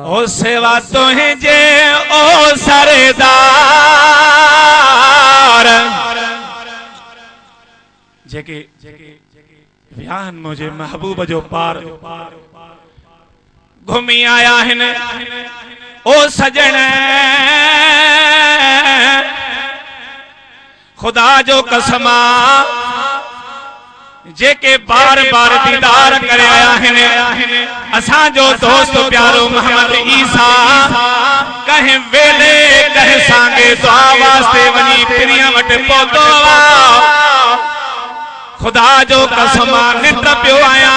ओ सेवा तुझे ओ सरदार जेके वियाहन मुझे महबूब जो पार घुमी आया हिन ओ सजण खुदा जो कसमा जेके बार बार दीदार करे आया हिन असा जो दोस्त प्यारो मोहम्मद ईसा कहे वेले कहे सांगे दुआ वास्ते वनी पिरिया वट पहुतो खुदा जो कसमा नित पियो आया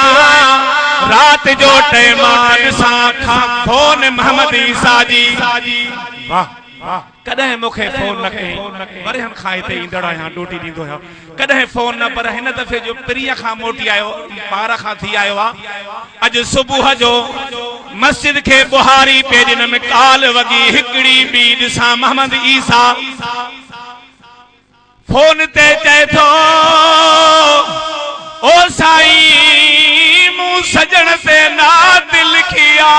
रात जो टाइमान सा खा फोन मोहम्मद ईसा जी वाह कदे मुखे फोन न कई वरे हम खाए ते इंदड़ा यहां डोटी दींदो है कदे फोन न पर हिन दफे जो प्रिया खा मोटी आयो पारा खा थी आयो आ अज सुबह जो मस्जिद के बुहारी पेजन में काल वगी हिकड़ी बीड सा मोहम्मद ईसा फोन ते चए थो ओ साईं मु सजण से ना दिल किया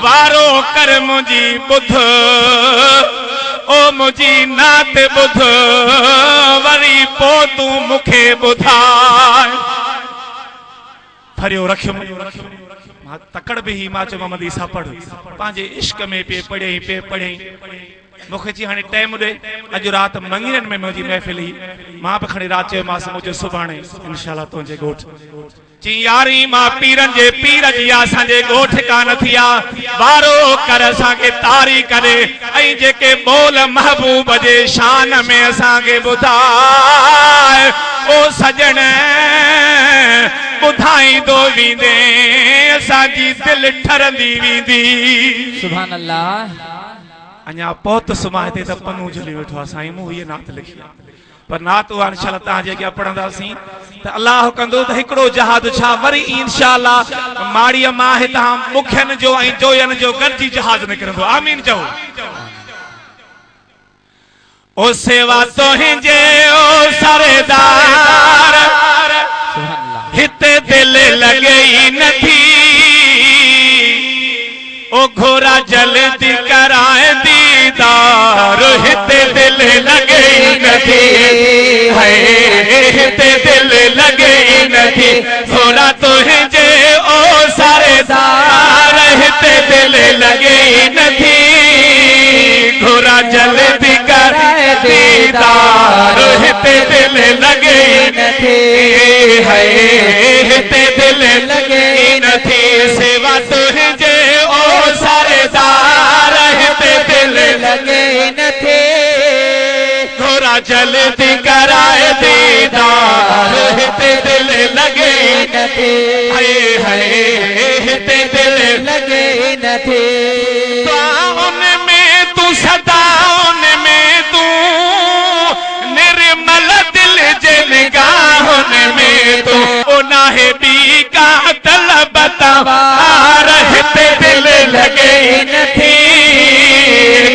वारो कर मुझी बुध ओ मुझी नात बुध वरी पो तू मुखे बुधाए फरियो रखियो मां तकड़ भी ही मां चो मोहम्मद ईसा पढ़ पांजे इश्क में पे पढ़े मुखे जी हाने टाइम दे अज रात मंगीरन में मुझी महफिल ही मां पे खणी रात चयो मास मुझे सुभाणे इंशाल्लाह तुझे गोठ जी यारी मां पीरन जे पीर जी असा जे गोठ का नथिया वारो कर असा के तारी करे ऐ जेके बोल महबूब जे शान में असा के बुधाए ओ सजण बुधाई दो वींदे असा जी दिल ठरंदी वींदी सुभान अल्लाह अन्या पहुत सुमाते त पन्नू झली वेठो साईं मु ये नात लिखी पर नात वा इंशाल्लाह ता जे क्या पढ़ंदासी त अल्लाह कंदो त हिकड़ो जहाद छा वरी इंशाल्लाह माड़ी मां हिता मुखन जो ऐ जोयन जो गरजी जहाज निकरंदो आमीन चओ ओ सेवा तुझे ओ सरदार हिते दिल लगे नथी ओ घोड़ा जल्दी कराए दीदार हिते दिल लगे नथी है हिते दिल लगे नथी घोड़ा तुझे ओ सरदार हिते दिल लगे नथी घोड़ा जल्दी कराए दीदार हिते दिल लगे नथी है हिते दिल लगे नथी सेवा तुझे सरदार हिते दिल लगे नथे घोड़ा जल्दी कराए दीदार हिते दिल लगे नथे हाय हाय हिते दिल लगे नथे दुआउन में तू सदाउन में तू निर्मल दिल जे निगाहुन में तू ओ नाहे बी का तलबता हिते दिल लगे नथी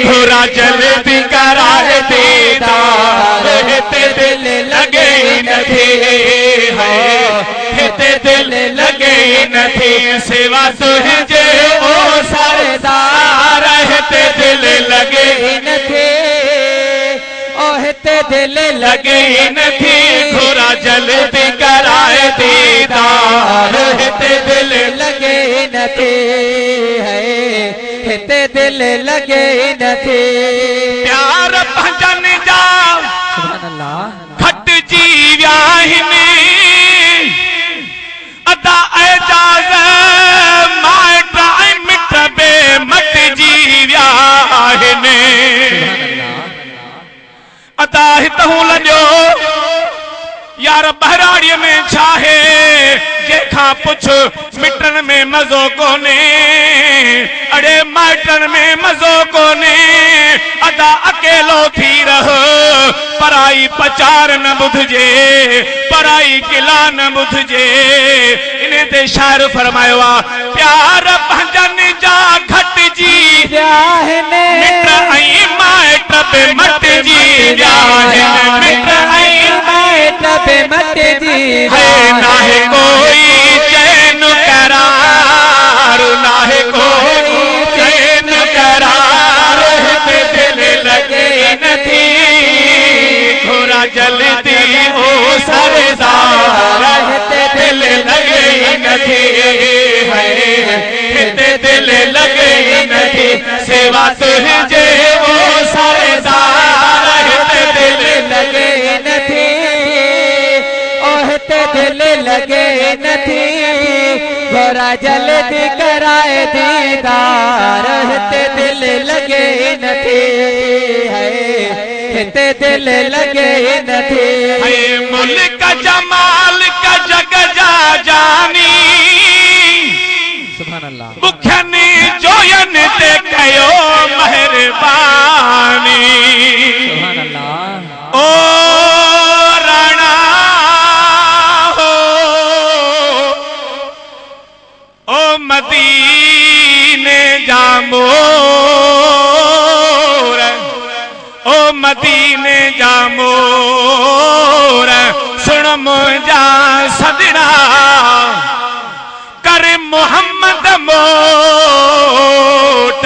घोड़ा जल्दी कराए दीदार हिते दिल लगे नथी है हिते दिल लगे नथी सेवा तुझे ओ सरदार हिते दिल लगे नथी ओ हिते दिल लगे नथी घोड़ा जल्दी कराए दीदार हिते दिल लगे नथी है हिते दिल लगे नथी प्यार भजन जा सुभान अल्लाह खट जी व्याहिन अदा एजाज माट मिट बे मट जी व्याहिन अदा हितहू लजो यार बहराड़ी में छाहे जेखा पुछ मिटन में मजो कोने अरे माटन में मजो कोने अदा अकेलो थी रह पराई पचार न बुधजे पराई किला न बुधजे इन्हें ते शायर फरमायो प्यार भजन जा घट जी मिट आई माट पे मट जी मिट आई माट पे मट जी है ना है कोई चैन करार ना है कोई दिल लगे नथी सेवा तुझे ओ सरदार हिते दिल लगे नथी ओहते दिल लगे नथी गोरा जल्दी कराए दीदार हिते दिल लगे नथी है हिते दिल लगे नथी है मुल्क जमाल का जग जा जानी सुभान अल्लाह मुखनी जोयन ते कयो मेहरबानी सुभान अल्लाह ओ राणा हो ओ मदीने जामोर ओ मदीने जामोर सुन मुझा सदना कर मोहम्मद मोट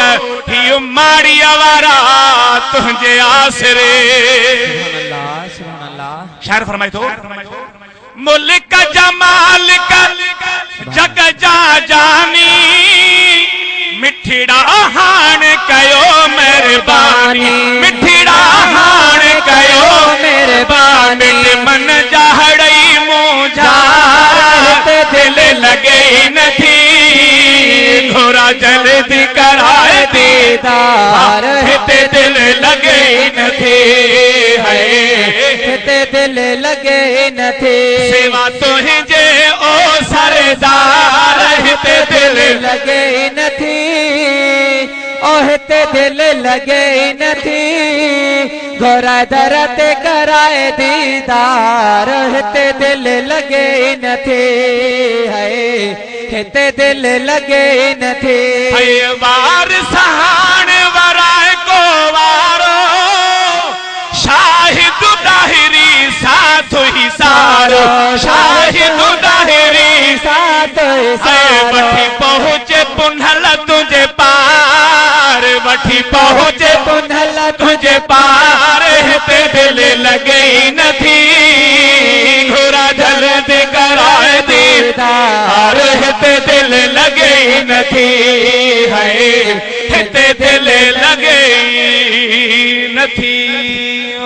हियो माड़ी आवारा तुझे आसरे सुभान अल्लाह शायर फरमाई तो मुल्क जमाल का जग जा जानी मिठीड़ा हाण कयो मेहरबानी मिठीड़ा हाण कयो मेहरबानी मन जाहड़ई मुझा दिल लगे नथी घोरा जल्दी कराए दीदार हिते दिल लगे नथी है हिते दिल लगे नथी सेवा तुझे ओ सरदार हिते दिल लगे नथी ओहते दिल लगे नथी गोरा दर ते कराए दीदार हिते दिल लगे नथी है हिते दिल लगे नथी है वार सहान वराए को वारो शाहिद दाहिरी साथ ही सारो शाहिद दाहिरी साथ वठी पहुँचे पुनहल तुझे पार वठी पहुँचे पुनहल तुझे पार हिते दिल लगे नथी घोरा जल्दी कराए दीदार हिते दिल लगे नथी है हिते दिल लगे नथी ओ